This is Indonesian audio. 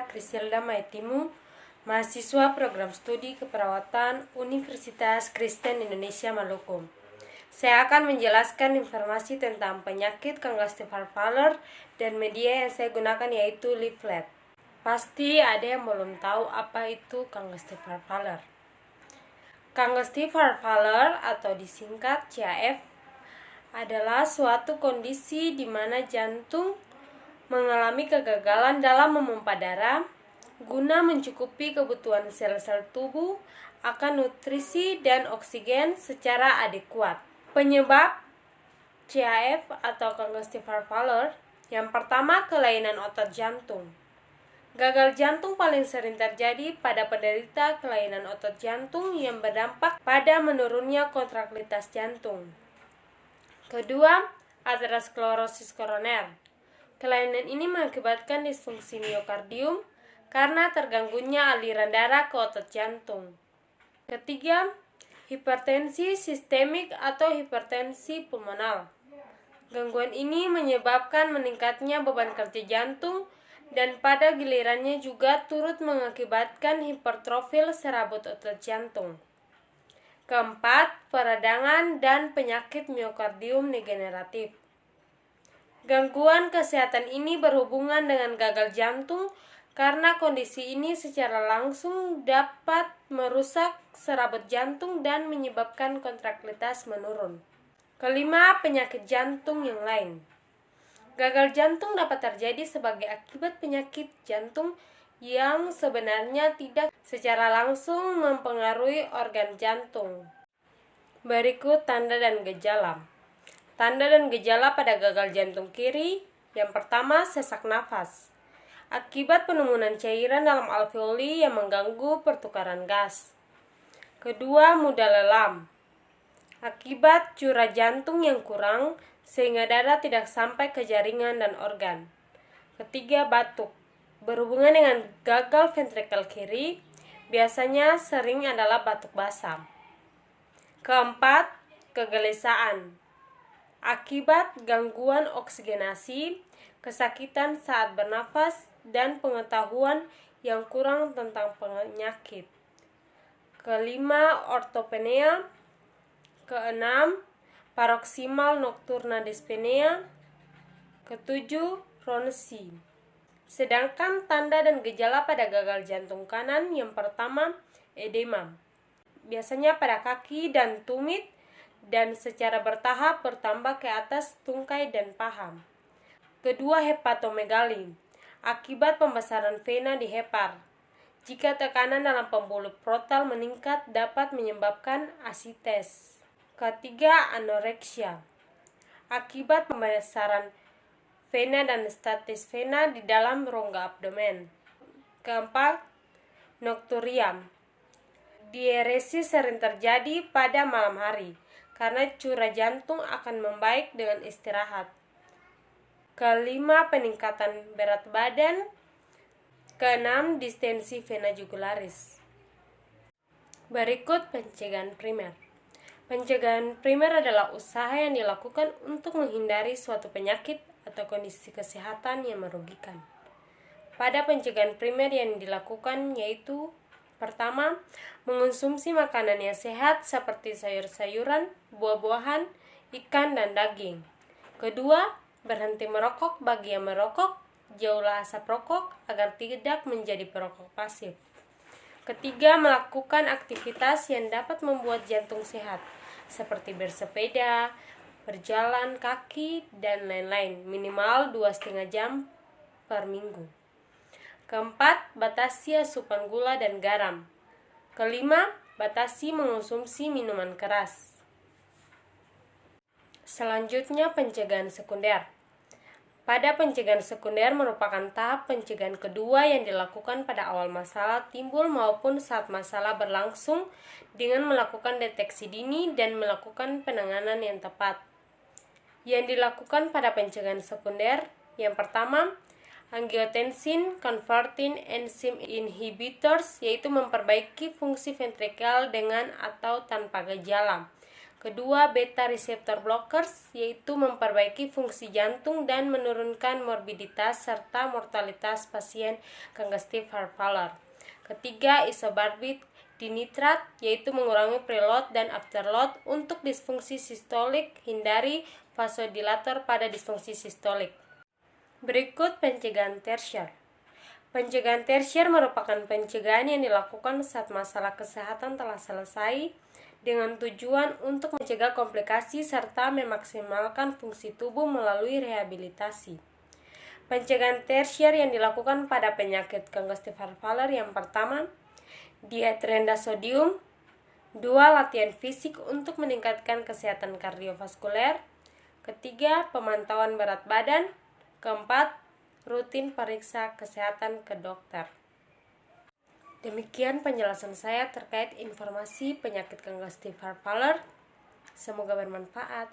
Criselda Maetimu, mahasiswa program studi keperawatan Universitas Kristen Indonesia Maluku. Saya akan menjelaskan informasi tentang penyakit Kangas-Stever-Fowler dan media yang saya gunakan yaitu leaflet. Pasti ada yang belum tahu apa itu Kangas-Stever-Fowler. Kangas-Stever-Fowler atau disingkat CAF adalah suatu kondisi di mana jantung mengalami kegagalan dalam memompa darah guna mencukupi kebutuhan sel-sel tubuh akan nutrisi dan oksigen secara adekuat. Penyebab CAF atau Kangas-Stever-Fowler yang pertama, kelainan otot jantung. Gagal jantung paling sering terjadi pada penderita kelainan otot jantung yang berdampak pada menurunnya kontraktilitas jantung. Kedua, aterosklerosis koroner. Kelainan ini mengakibatkan disfungsi miokardium karena terganggunya aliran darah ke otot jantung. Ketiga, hipertensi sistemik atau hipertensi pulmonal. Gangguan ini menyebabkan meningkatnya beban kerja jantung dan pada gilirannya juga turut mengakibatkan hipertrofil serabut otot jantung. Keempat, peradangan dan penyakit miokardium degeneratif. Gangguan kesehatan ini berhubungan dengan gagal jantung karena kondisi ini secara langsung dapat merusak serabut jantung dan menyebabkan kontraktilitas menurun. Kelima, penyakit jantung yang lain. Gagal jantung dapat terjadi sebagai akibat penyakit jantung yang sebenarnya tidak secara langsung mempengaruhi organ jantung. Berikut tanda dan gejala. Tanda dan gejala pada gagal jantung kiri. Yang pertama, sesak nafas. Akibat penumunan cairan dalam alveoli yang mengganggu pertukaran gas. Kedua, mudah lelam. Akibat curah jantung yang kurang sehingga darah tidak sampai ke jaringan dan organ. Ketiga, batuk. Berhubungan dengan gagal ventrikel kiri, biasanya sering adalah batuk basah. Keempat, kegelisahan. Akibat gangguan oksigenasi, kesakitan saat bernafas, dan pengetahuan yang kurang tentang penyakit. Kelima, ortopnea. Keenam, paroksimal nocturna dyspnea. Ketujuh, ronsi. Sedangkan tanda dan gejala pada gagal jantung kanan yang pertama, edema. Biasanya pada kaki dan tumit dan secara bertahap bertambah ke atas tungkai dan paha. Kedua, hepatomegali. Akibat pembesaran vena di hepar. Jika tekanan dalam pembuluh portal meningkat dapat menyebabkan asites. Ketiga, anoreksia. Akibat pembesaran vena dan statis vena di dalam rongga abdomen. Keempat, nokturia. Diuresis sering terjadi pada malam hari karena curah jantung akan membaik dengan istirahat. Kelima, peningkatan berat badan. Keenam, distensi vena jugularis. Berikut pencegahan primer. Pencegahan primer adalah usaha yang dilakukan untuk menghindari suatu penyakit atau kondisi kesehatan yang merugikan. Pada pencegahan primer yang dilakukan yaitu pertama, mengonsumsi makanan yang sehat seperti sayur-sayuran, buah-buahan, ikan, dan daging. Kedua, berhenti merokok bagi yang merokok, jauhlah asap rokok agar tidak menjadi perokok pasif. Ketiga, melakukan aktivitas yang dapat membuat jantung sehat, seperti bersepeda, berjalan kaki, dan lain-lain, minimal 2,5 jam per minggu. Keempat, batasi asupan gula dan garam. Kelima, batasi mengonsumsi minuman keras. Selanjutnya, pencegahan sekunder. Pada pencegahan sekunder merupakan tahap pencegahan kedua yang dilakukan pada awal masalah timbul maupun saat masalah berlangsung dengan melakukan deteksi dini dan melakukan penanganan yang tepat. Yang dilakukan pada pencegahan sekunder, yang pertama, angiotensin converting enzyme inhibitors, yaitu memperbaiki fungsi ventrikel dengan atau tanpa gejala. Kedua, beta reseptor blockers, yaitu memperbaiki fungsi jantung dan menurunkan morbiditas serta mortalitas pasien congestive heart failure. Ketiga, isobarbit dinitrat, yaitu mengurangi preload dan afterload untuk disfungsi sistolik, hindari vasodilator pada disfungsi sistolik. Berikut pencegahan tersier. Pencegahan tersier merupakan pencegahan yang dilakukan saat masalah kesehatan telah selesai dengan tujuan untuk mencegah komplikasi serta memaksimalkan fungsi tubuh melalui rehabilitasi. Pencegahan tersier yang dilakukan pada penyakit congestive heart failure yang pertama, diet rendah sodium. 2. Latihan fisik untuk meningkatkan kesehatan kardiovaskuler. Ketiga, pemantauan berat badan. Keempat, rutin periksa kesehatan ke dokter. Demikian penjelasan saya terkait informasi penyakit congestive heart failure. Semoga bermanfaat.